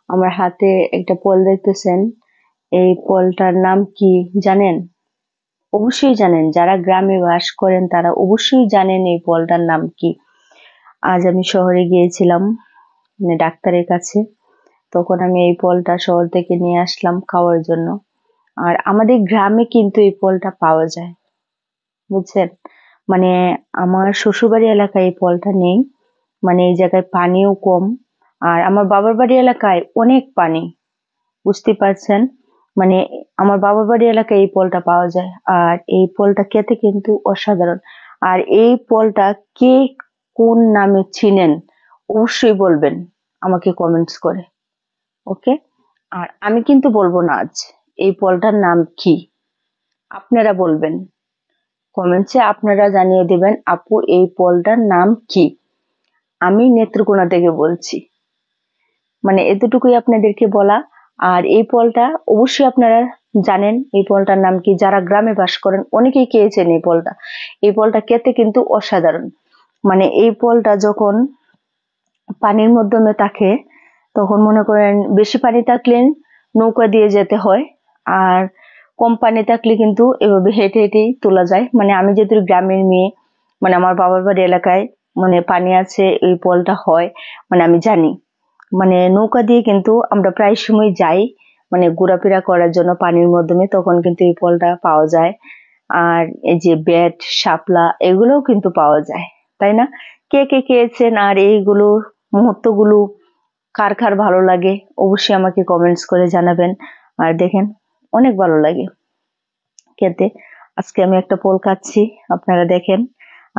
আমার হাতে একটা ফল দেখতেছেন, এই ফলটার নাম কি জানেন? অবশ্যই জানেন, যারা গ্রামে বাস করেন তারা অবশ্যই জানেন এই ফলটার নাম কি। আজ আমি শহরে গিয়েছিলাম মানে ডাক্তারের কাছে, তখন আমি এই ফলটা শহর থেকে নিয়ে আসলাম খাওয়ার জন্য। আর আমাদের গ্রামে কিন্তু এই ফলটা পাওয়া যায়, বুঝছেন? মানে আমার শ্বশুরবাড়ি এলাকায় এই ফলটা নেই, মানে এই জায়গায় পানিও কম। আর আমার বাবার বাড়ি এলাকায় অনেক পানি, বুঝতে পারছেন? মানে আমার বাবার বাড়ি এলাকায় এই ফলটা পাওয়া যায়, আর এই ফলটা খেতে কিন্তু অসাধারণ। আর এই ফলটা কে কোন নামে চিনেন অবশ্যই বলবেন আমাকে কমেন্টস করে, ওকে? আর আমি কিন্তু বলবো না আজ এই ফলটার নাম কি, আপনারা বলবেন কমেন্টসে, আপনারা জানিয়ে দেবেন আপু এই ফলটার নাম কি। আমি নেত্রকোনা থেকে বলছি, মানে এতটুকুই আপনাদেরকে বলা। আর এই ফলটা অবশ্যই আপনারা জানেন এই ফলটার নাম কি, যারা গ্রামে বাস করেন অনেকেই খেয়েছেন এই ফলটা। এই ফলটা খেতে কিন্তু অসাধারণ। মানে এই ফলটা যখন পানির মাধ্যমে থাকে, তখন মনে করেন বেশি পানি থাকলে নৌকা দিয়ে যেতে হয়, আর কম পানি থাকলে কিন্তু এভাবে হেঁটে হেঁটেই তোলা যায়। মানে আমি যেহেতু গ্রামের মেয়ে, মানে আমার বাবার বাড়ি এলাকায় মানে পানি আছে, এই ফলটা হয়, মানে আমি জানি। মানে নৌকা দিয়ে কিন্তু আমরা প্রায় সময় যাই, মানে ঘোরাফেরা করার জন্য পানির মাধ্যমে, তখন কিন্তু এই ফলটা পাওয়া যায়। আর এই যে বেট শাপলা এগুলোও কিন্তু পাওয়া যায়, তাই না? কে কে খেয়েছেন আর এইগুলো মুহূর্তগুলো কার কার ভালো লাগে অবশ্যই আমাকে কমেন্টস করে জানাবেন। আর দেখেন অনেক ভালো লাগে খেতে। আজকে আমি একটা ফল খাচ্ছি, আপনারা দেখেন।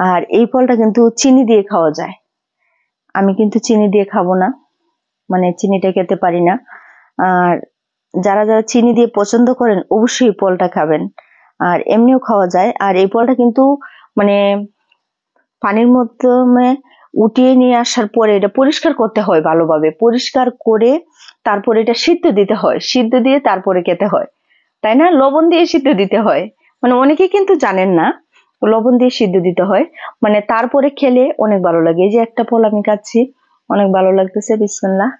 আর এই ফলটা কিন্তু চিনি দিয়ে খাওয়া যায়, আমি কিন্তু চিনি দিয়ে খাবো না, মানে চিনিটা খেতে পারি না। আর যারা যারা চিনি দিয়ে পছন্দ করেন অবশ্যই এই ফলটা খাবেন, আর এমনিও খাওয়া যায়। আর এই ফলটা কিন্তু মানে পানির মাধ্যমে উঠিয়ে নিয়ে আসার পরে এটা পরিষ্কার করতে হয়, ভালোভাবে পরিষ্কার করে তারপরে এটা সিদ্ধ দিতে হয়, সিদ্ধ দিয়ে তারপরে খেতে হয়, তাই না? লবণ দিয়ে সিদ্ধ দিতে হয়, মানে অনেকে কিন্তু জানেন না লবণ দিয়ে সিদ্ধ দিতে হয়। মানে তারপরে খেলে অনেক ভালো লাগে। এই যে একটা ফল আমি খাচ্ছি, অনেক ভালো লাগতেছে, বিসমিল্লাহ।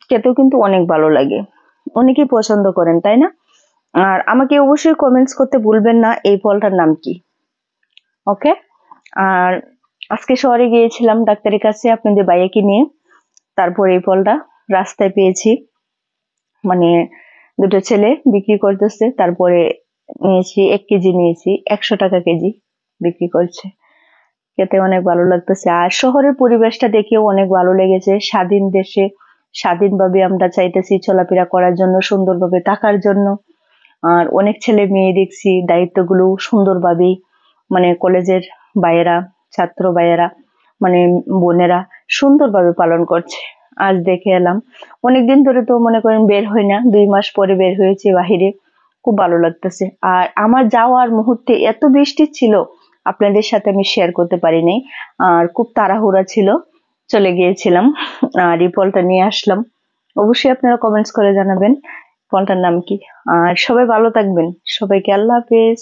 খেতেও কিন্তু অনেক ভালো লাগে, অনেকেই পছন্দ করেন, তাই না? আর আমাকে অবশ্যই কমেন্টস করতে ভুলবেন না এই ফলটার নাম কি, ওকে? আর আজকে শহরে গিয়েছিলাম ডাক্তারের কাছে আপনাদের ভাইয়াকে নিয়ে, তারপর এই ফলটা রাস্তায় পেয়েছি, মানে দুটো ছেলে বিক্রি করতেছে, তারপরে নিয়েছি 1 কেজি, নিয়েছি 100 টাকা কেজি বিক্রি করছে। খেতে অনেক ভালো লাগতেছে। আর শহরের পরিবেশটা দেখেও অনেক ভালো লেগেছে। স্বাধীন দেশে স্বাধীনভাবে আমরা চাইতেছি চলাফেরা করার জন্য, সুন্দরভাবে থাকার জন্য। আর অনেক ছেলে মেয়ে দেখছি দায়িত্বগুলো সুন্দরভাবেই, মানে কলেজের ভাইয়েরা, ছাত্র ভাইয়েরা, মানে বোনেরা সুন্দরভাবে পালন করছে। আজ দেখে এলাম, অনেকদিন ধরে তো মনে করেন বের হই না, 2 মাস পরে বের হয়েছে বাহিরে, খুব ভালো লাগতেছে। আর আমার যাওয়ার মুহূর্তে এত বৃষ্টি ছিল, আপনাদের সাথে আমি শেয়ার করতে পারি নাই, আর খুব তাড়াহুড়া ছিল, চলে গিয়েছিলাম। আর এই ফলটা নিয়ে আসলাম, অবশ্যই আপনারা কমেন্টস করে জানাবেন ফলটার নাম কি। আর সবাই ভালো থাকবেন, সবাইকে আল্লাহ হাফেজ।